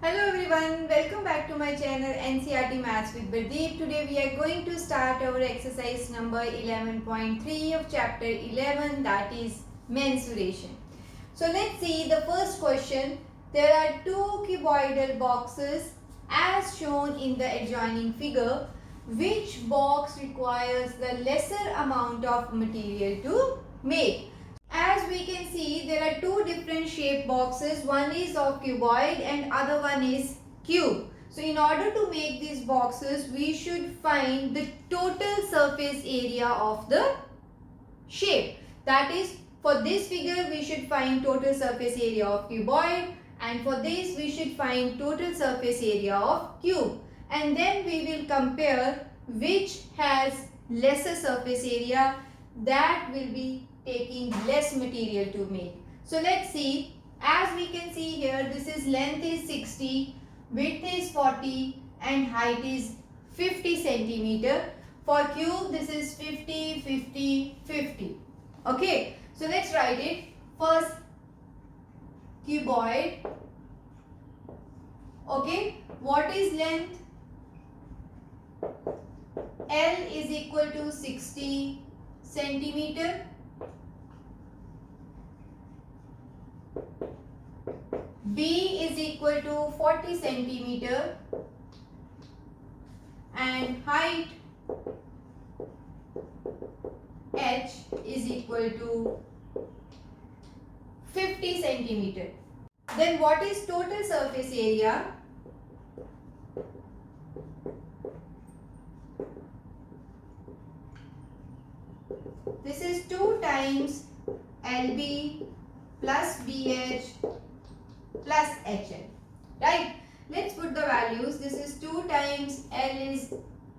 Hello everyone, welcome back to my channel NCERT Maths with Bardeep. Today we are going to start our exercise number 11.3 of chapter 11, that is mensuration. So let's see the first question. There are two cuboidal boxes as shown in the adjoining figure. Which box requires the lesser amount of material to make? As we can see, there are two different shape boxes. One is of cuboid and other one is cube. So in order to make these boxes, we should find the total surface area of the shape. That is, for this figure, we should find total surface area of cuboid, and for this, we should find total surface area of cube. And then we will compare which has lesser surface area, that will be taking less material to make. So let's see. As we can see here, this is length is 60, width is 40 and height is 50 centimeter. For cube, this is 50, 50, 50. Okay, so let's write it. First, cuboid. Okay, what is length? L is equal to 60 centimeter. B is equal to 40 centimeter and height H is equal to 50 centimeter. Then what is total surface area? This is 2 times LB plus BH plus HL, right? Let's put the values. This is 2 times L is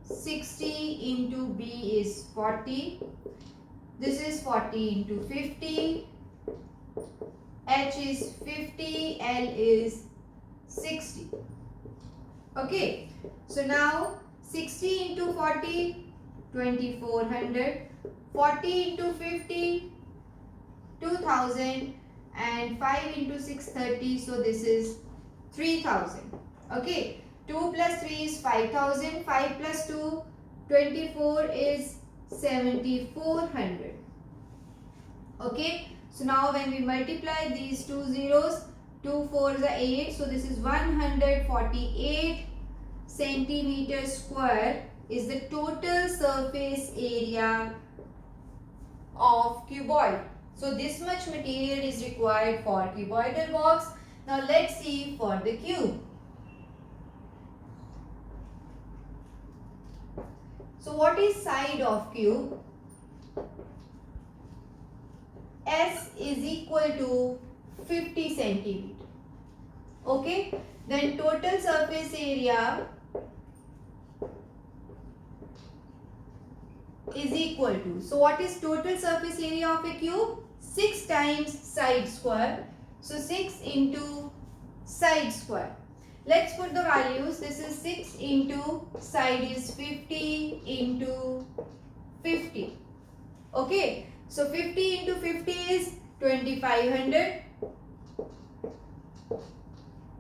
60 into B is 40. This is 40 into 50. H is 50, L is 60. Okay, so now 60 into 40, 2400. 40 into 50, 2000. And 5 into 630, so this is 3000. Okay, 2 plus 3 is 5000, 5 plus 2, 24 is 7400. Okay, so now when we multiply these two zeros, 2 4s are 8, so this is 148 centimeter square is the total surface area of cuboid. So this much material is required for cuboidal box. Now let's see for the cube. So what is side of cube? S is equal to 50 centimeter. Okay. Then total surface area is equal to. So what is total surface area of a cube? 6 times side square. So 6 into side square. Let's put the values. This is 6 into side is 50 into 50. Okay. So 50 into 50 is 2500.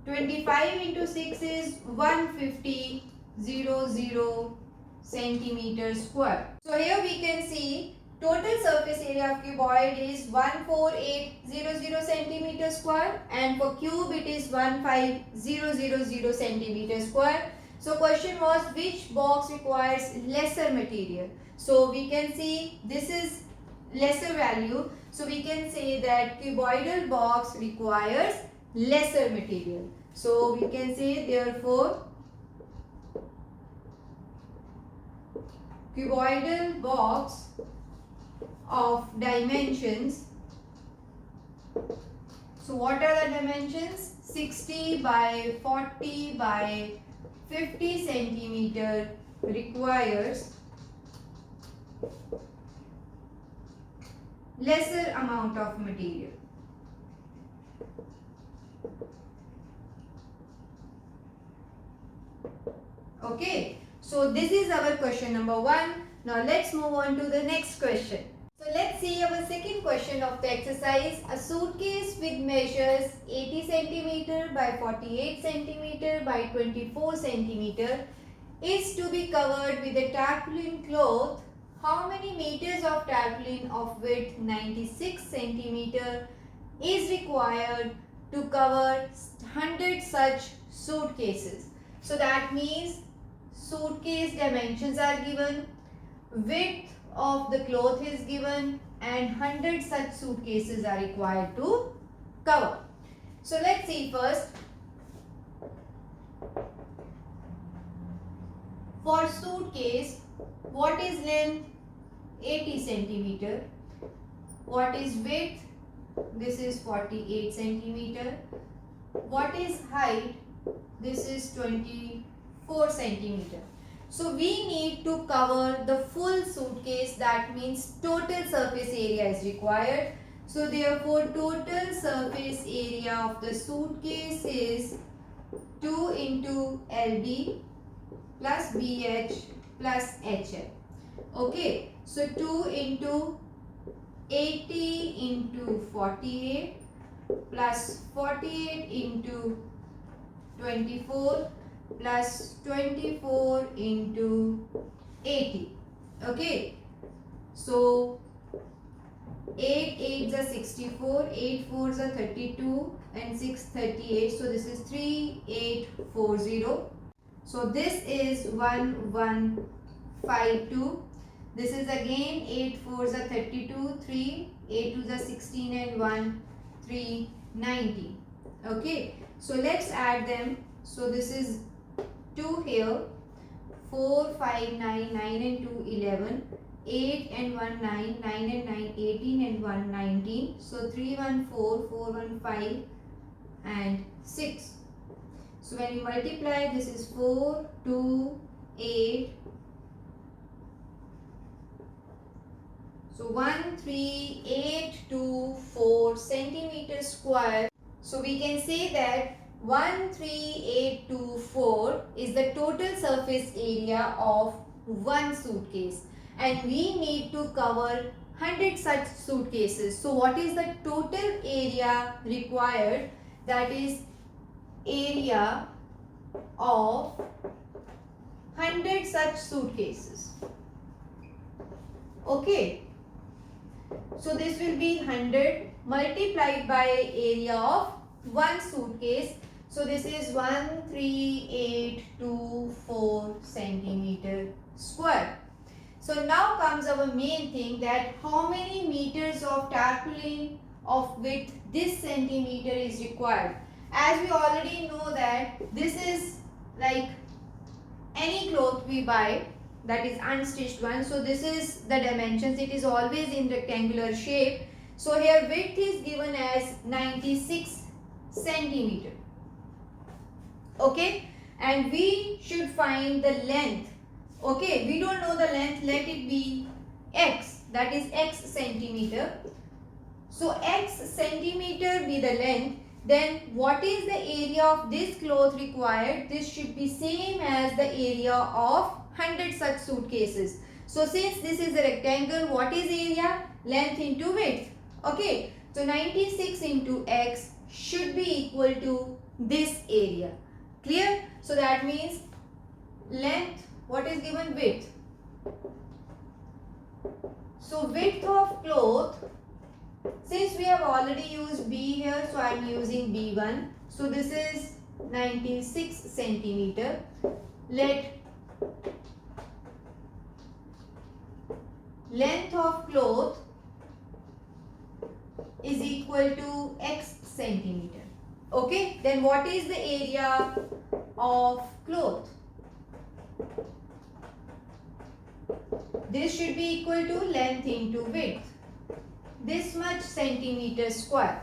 25 into 6 is 150 centimeter square. So here we can see total surface area of cuboid is 14800 centimeter square and for cube it is 15000 centimeter square. So question was which box requires lesser material. So we can see this is lesser value. So we can say that cuboidal box requires lesser material. So we can say therefore cuboidal box of dimensions. So what are the dimensions? 60 by 40 by 50 centimeter requires lesser amount of material. Okay. So this is our question number 1. Now let's move on to the next question. So So let's see our second question of the exercise. A suitcase with measures 80 centimeter by 48 centimeter by 24 centimeter is to be covered with a tarpaulin cloth. How many meters of tarpaulin of width 96 centimeter is required to cover 100 such suitcases? So that means suitcase dimensions are given, width of the cloth is given, and 100 such suitcases are required to cover. So let's see first. For suitcase, what is length? 80 centimeter. What is width? This is 48 centimeter. What is height? This is 24 centimeter. So we need to cover the full suitcase, that means total surface area is required. So therefore total surface area of the suitcase is 2 into LB plus BH plus HL. Okay, so 2 into 80 into 48 plus 48 into 24 plus 24 into 80. Okay, so 8 8s are 64, 8 4s are 32 and 6 38. So this is 3840. So this is 1152. This is again 8 4s are 32, 3 8 2s are 16 and 1 3 90. Okay, so let's add them. So this is 2 here, 4 5 9 9 and 2 11, 8 and 1 9, 9 and 9 18 and 1 19. So 3 1 4, 4 1 5 and 6. So when you multiply, this is 4 2 8. So 13824 centimeters square. So we can say that 13824 is the total surface area of one suitcase, and we need to cover 100 such suitcases. So what is the total area required? That is area of 100 such suitcases. Okay, so this will be 100 multiplied by area of one suitcase. So this is 13824 centimeter square. So now comes our main thing, that how many meters of tarpaulin of width this centimeter is required. As we already know that this is like any cloth we buy, that is unstitched one. So this is the dimensions. It is always in rectangular shape. So here width is given as 96 centimeter. Okay, and we should find the length. Okay, we don't know the length, let it be x, that is x centimeter. So x centimeter be the length. Then what is the area of this cloth required? This should be same as the area of 100 such suitcases. So since this is a rectangle, what is area? Length into width. Okay, so 96 into x should be equal to this area. Clear? So that means length, what is given? Width. So width of cloth, since we have already used B here, so I am using B1. So this is 96 centimeter. Let length of cloth is equal to x centimeter. Okay, then what is the area of cloth? This should be equal to length into width. This much centimeter square.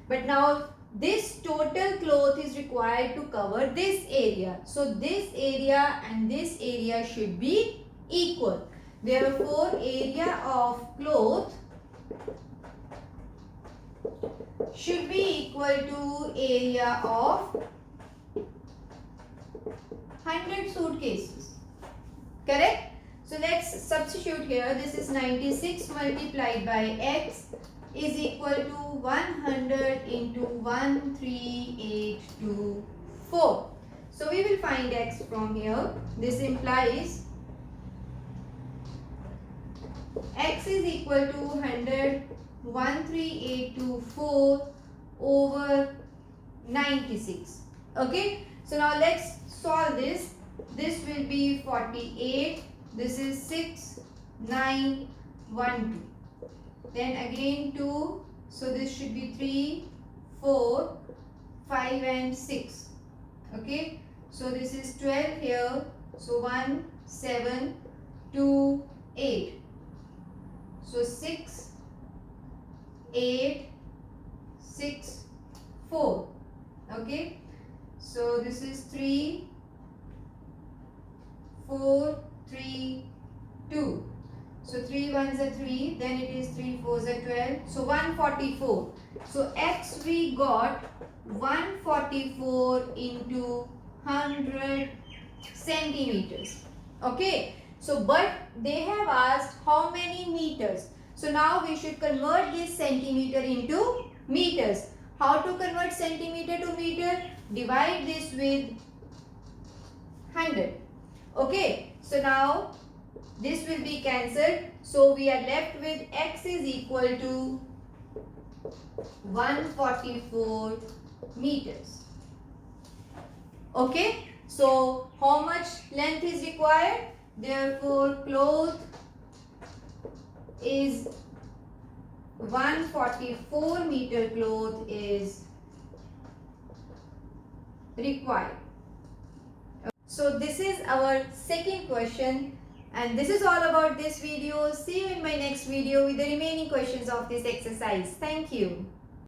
But now this total cloth is required to cover this area. So this area and this area should be equal. Therefore, area of cloth should be equal to area of 100 suitcases. Correct? So let's substitute here. This is 96 multiplied by x is equal to 100 into 13824. So we will find x from here. This implies x is equal to 100 13824 over 96. Okay. So now let's solve this. This will be 48. This is 6 9 1 2. Then again 2. So this should be 3 4 5 and 6. Okay. So this is 12 here. So 1 7 2 8. So 6 8 6 4. Okay. So this is 3 4 3 2. So 3 ones are 3, then it is 3 fours are 12. So 144. So x we got 144 into 100 centimeters. Okay. So but they have asked how many meters. So now we should convert this centimeter into meters. How to convert centimeter to meter? Divide this with 100. Okay. So now this will be cancelled. So we are left with x is equal to 144 meters. Okay. So how much length is required? Therefore cloth is 144 meter cloth is required. So this is our second question. And this is all about this video. See you in my next video with the remaining questions of this exercise. Thank you.